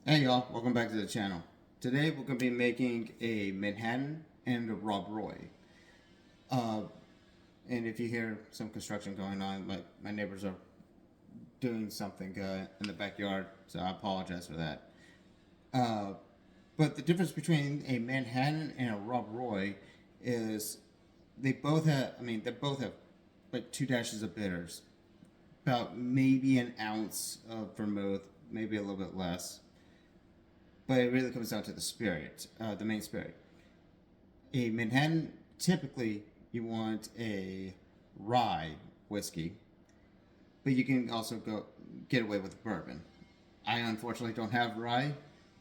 Hey y'all, welcome back to the channel. Today we're going to be making a Manhattan and a Rob Roy. Uh, and if you hear some construction going on, my neighbors are doing something in the backyard, so I apologize for that. Uh, but the difference between a Manhattan and a Rob Roy is they both have like 2 dashes of bitters, about maybe an ounce of vermouth, maybe a little bit less. But it really comes down to the spirit, the main spirit. A Manhattan, typically you want a rye whiskey, but you can also go get away with bourbon. I unfortunately don't have rye,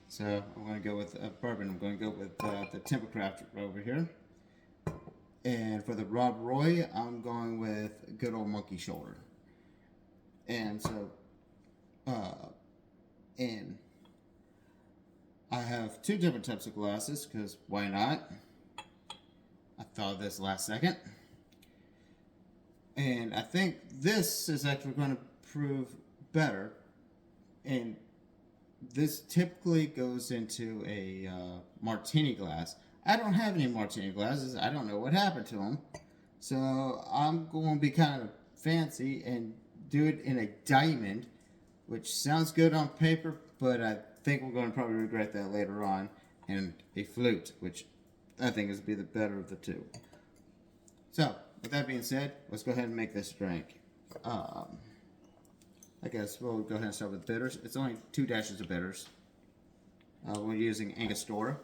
so I'm going to go with bourbon. I'm going to go with the Templecraft over here. And for the Rob Roy, I'm going with good old Monkey Shoulder. And so, uh, and I have two different types of glasses because why not? I thought of this last second. And I think this is actually going to prove better. And this typically goes into a martini glass. I don't have any martini glasses. I don't know what happened to them. So I'm going to be kind of fancy and do it in a diamond, which sounds good on paper, but I think we're going to probably regret that later on. And a flute, which I think is be the better of the two. So, with that being said, let's go ahead and make this drink. Um, I guess we'll go ahead and start with bitters. It's only 2 dashes of bitters. We're using Angostura.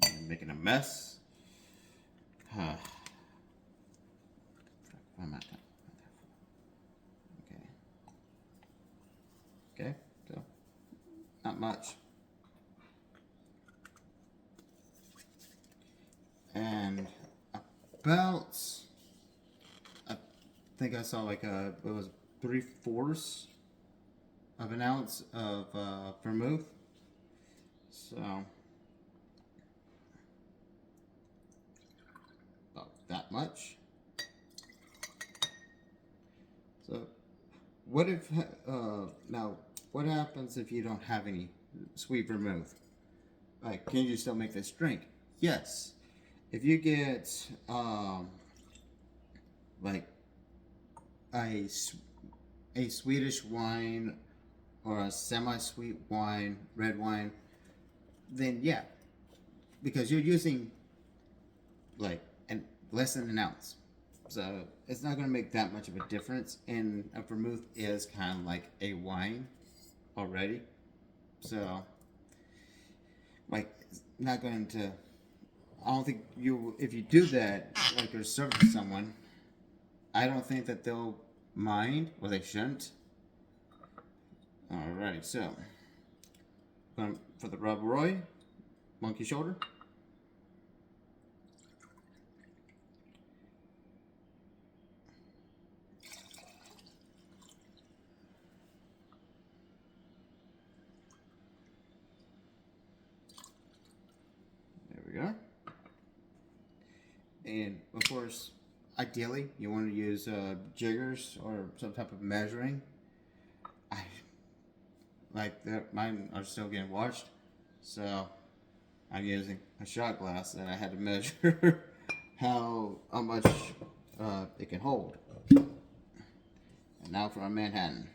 I'm making a mess. I'm not done. Okay. Okay, so not much. And about, I think I saw like it was 3/4 of an ounce of vermouth. So about that much. So what if now? What happens if you don't have any sweet vermouth? Like, can you still make this drink? Yes. If you get like a a Swedish wine or a semi-sweet wine, red wine, then yeah, because you're using like less than an ounce. So it's not going to make that much of a difference. And a vermouth is kind of like a wine already. So, like, it's not going to. I don't think you, if you do that, like you're serving to someone, I don't think that they'll mind, or they shouldn't. Alrighty, so, for the Rob Roy, Monkey Shoulder. There we go. And of course, ideally, you want to use jiggers or some type of measuring. I like that. Mine are still getting washed, so I'm using a shot glass, and I had to measure how much it can hold. And now for a Manhattan.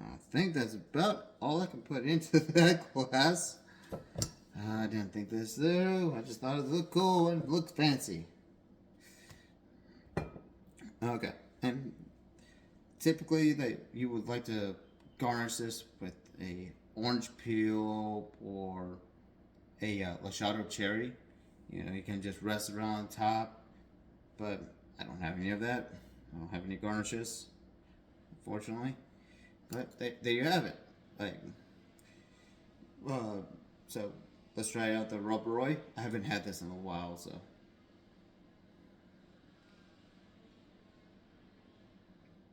I think that's about all I can put into that glass. I didn't think this through. I just thought it looked cool and looked fancy. Okay, and typically you would like to garnish this with a orange peel or a Lasciato cherry. You know, you can just rest around on top, but I don't have any of that. I don't have any garnishes, unfortunately. But there you have it. Like, uh, so let's try out the Rob Roy. I haven't had this in a while, so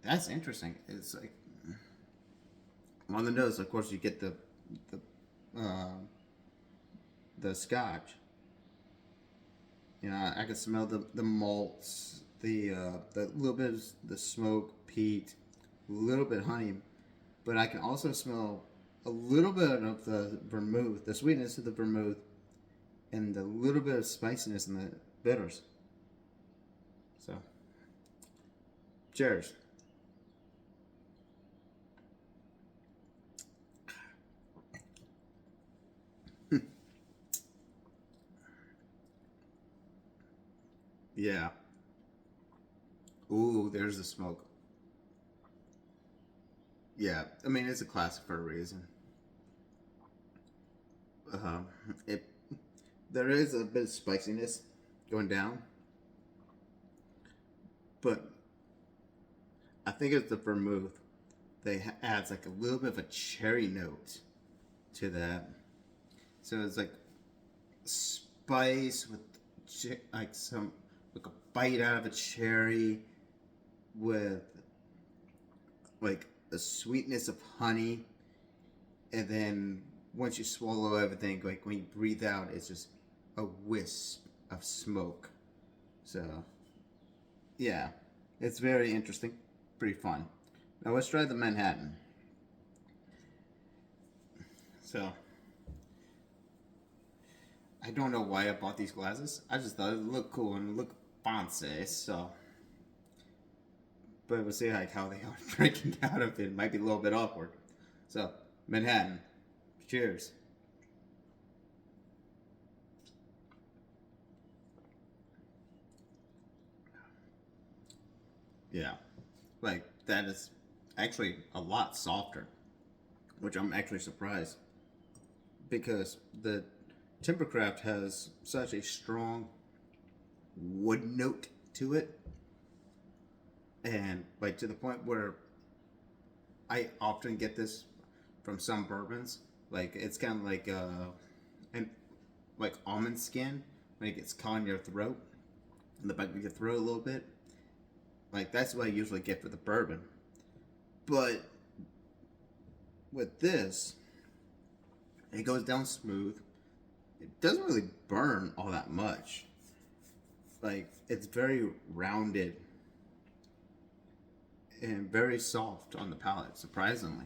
that's interesting. It's like on the nose, of course, you get the Scotch. You know, I can smell the malts, the little bit of the smoke, peat, a little bit of honey, but I can also smell a little bit of the vermouth, the sweetness of the vermouth, and a little bit of spiciness in the bitters. So, cheers. Yeah. Ooh, there's the smoke. Yeah, I mean it's a classic for a reason. Uh, it there is a bit of spiciness going down, but I think it's the vermouth. They adds like a little bit of a cherry note to that, so it's like spice with like some like a bite out of a cherry with like the sweetness of honey, and then once you swallow everything, like when you breathe out, it's just a wisp of smoke. So yeah, it's very interesting, pretty fun. Now let's try the Manhattan. So I don't know why I bought these glasses. I just thought it looked cool and looked fancy. So, but we'll see like how they are drinking out of it. It might be a little bit awkward. So Manhattan, cheers. Yeah, like that is actually a lot softer, which I'm actually surprised because the Timbercraft has such a strong wood note to it, and like to the point where I often get this from some bourbons. Like it's kind of like and like almond skin when it gets caught in your throat, in the back of your throat a little bit. Like that's what I usually get for the bourbon. But with this, it goes down smooth. It doesn't really burn all that much. Like it's very rounded and very soft on the palate, surprisingly.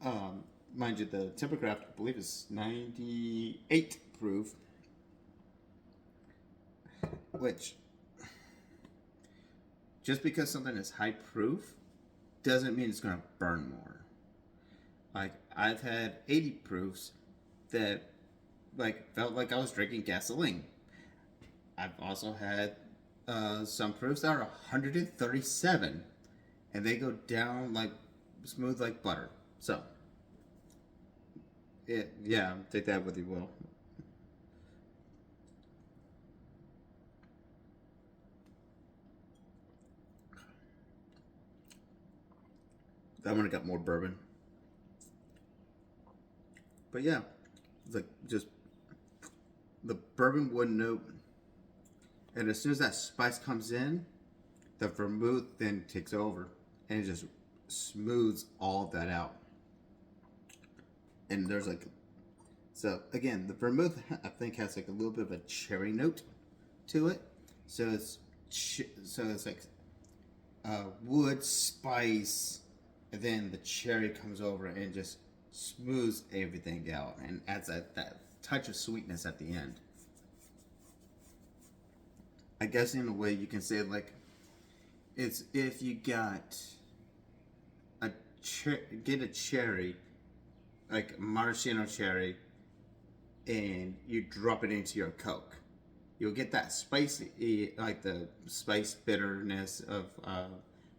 Um, Mind you, the Timbercraft, I believe, is 98 proof, which just because something is high proof doesn't mean it's going to burn more. Like, I've had 80 proofs that, like, felt like I was drinking gasoline. I've also had some proofs that are 137, and they go down, like, smooth like butter. So, yeah, take that with you, Will. That one got more bourbon. But yeah, it's like just the bourbon wood note, and as soon as that spice comes in, the vermouth then takes over and it just smooths all of that out. And there's like, so again, the vermouth I think has like a little bit of a cherry note to it. So it's like wood spice, and then the cherry comes over and just smooths everything out and adds that touch of sweetness at the end. I guess in a way you can say like it's if you got a get a cherry like maraschino cherry and you drop it into your Coke, you'll get that spicy like the spice bitterness of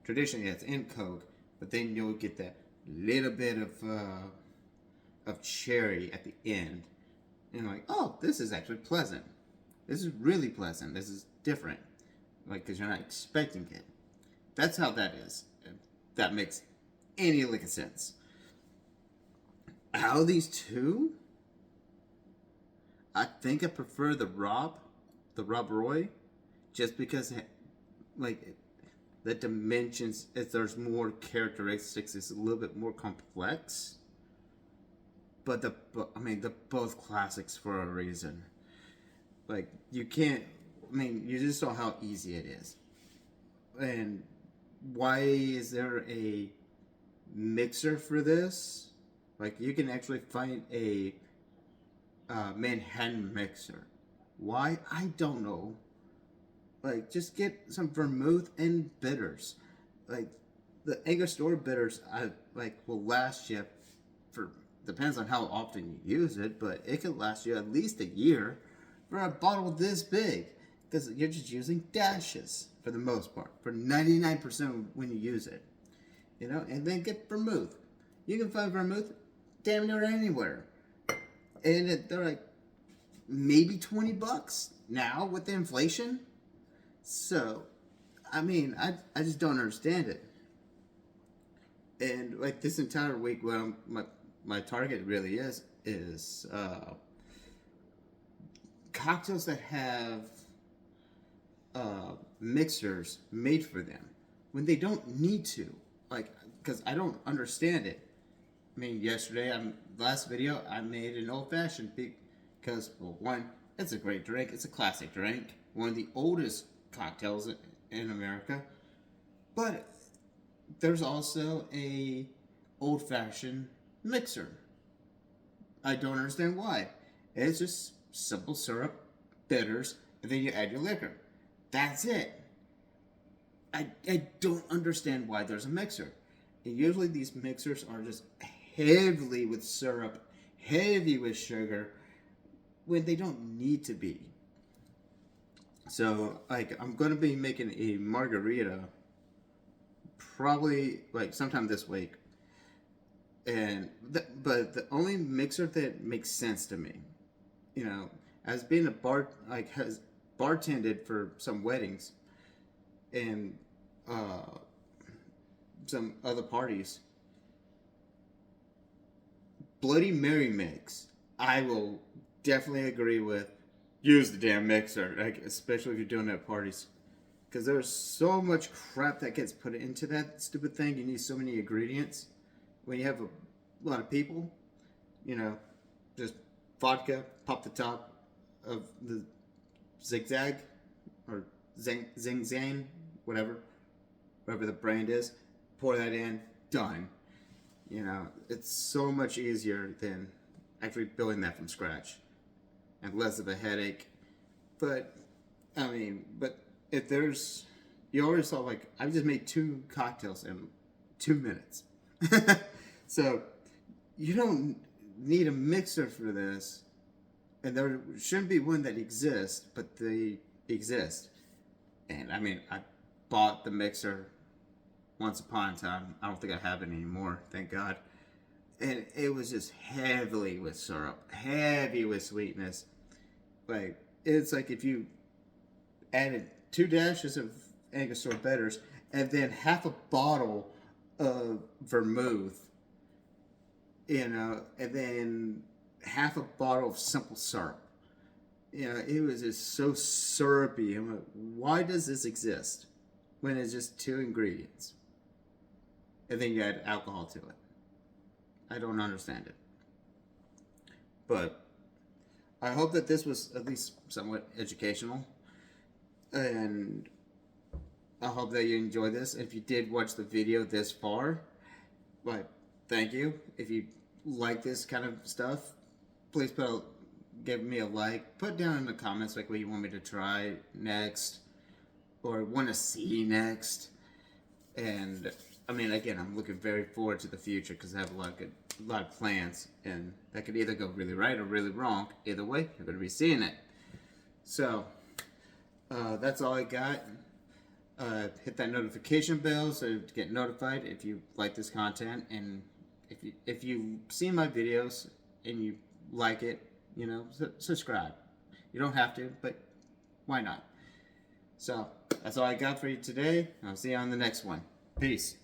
traditionally that's in Coke, but then you'll get that little bit of cherry at the end, and like, oh, this is actually pleasant. This is really pleasant. This is different, like because you're not expecting it. That's how that is. If that makes any lick of sense. Out of these two, I think I prefer the Rob Roy, just because like the dimensions, if there's more characteristics, it's a little bit more complex. But they're both classics for a reason. Like, you can't, you just saw how easy it is. And why is there a mixer for this? Like, you can actually find a Manhattan mixer. Why? I don't know. Like, just get some vermouth and bitters. Like, the Angostura bitters, will last you for, depends on how often you use it, but it could last you at least a year for a bottle this big. Because you're just using dashes for the most part, for 99% when you use it. And then get vermouth. You can find vermouth damn near anywhere. And they're like maybe $20 now with the inflation. So, I just don't understand it. And like this entire week, well, my target really is cocktails that have mixers made for them when they don't need to. Like, because I don't understand it. Yesterday, last video, I made an old fashioned because, well, one, it's a great drink. It's a classic drink. One of the oldest cocktails in America. But there's also a old fashioned mixer. I don't understand why. It's just simple syrup, bitters, and then you add your liquor. That's it. I don't understand why there's a mixer. And usually these mixers are just heavily with syrup, heavy with sugar, when they don't need to be. So, like, I'm going to be making a margarita probably, like, sometime this week. But the only mixer that makes sense to me, as being has bartended for some weddings and some other parties, Bloody Mary mix, I will definitely agree with. Use the damn mixer, like, especially if you're doing it at parties. Because there's so much crap that gets put into that stupid thing. You need so many ingredients. When you have a lot of people, just vodka, pop the top of the zigzag, or zing zang, whatever the brand is, pour that in, done. It's so much easier than actually building that from scratch, and less of a headache. But if there's, you already saw, like, I just made 2 cocktails in 2 minutes. So you don't need a mixer for this, and there shouldn't be one that exists, but they exist. And I bought the mixer once upon a time. I don't think I have it anymore, thank God. And it was just heavily with syrup, heavy with sweetness. Like, it's like if you added 2 dashes of Angostura bitters and then half a bottle of vermouth, and then half a bottle of simple syrup. It was just so syrupy. I'm like, why does this exist when it's just 2 ingredients? And then you add alcohol to it. I don't understand it. But I hope that this was at least somewhat educational. And I hope that you enjoyed this. If you did watch the video this far, thank you. If you like this kind of stuff, please give me a like. Put down in the comments like what you want me to try next, or want to see next. And again, I'm looking very forward to the future because I have a lot of plans, and that could either go really right or really wrong. Either way, you're going to be seeing it. So that's all I got. Hit that notification bell so to get notified if you like this content, and if you see my videos and you like it, subscribe. You don't have to, but why not? So that's all I got for you today. I'll see you on the next one. Peace.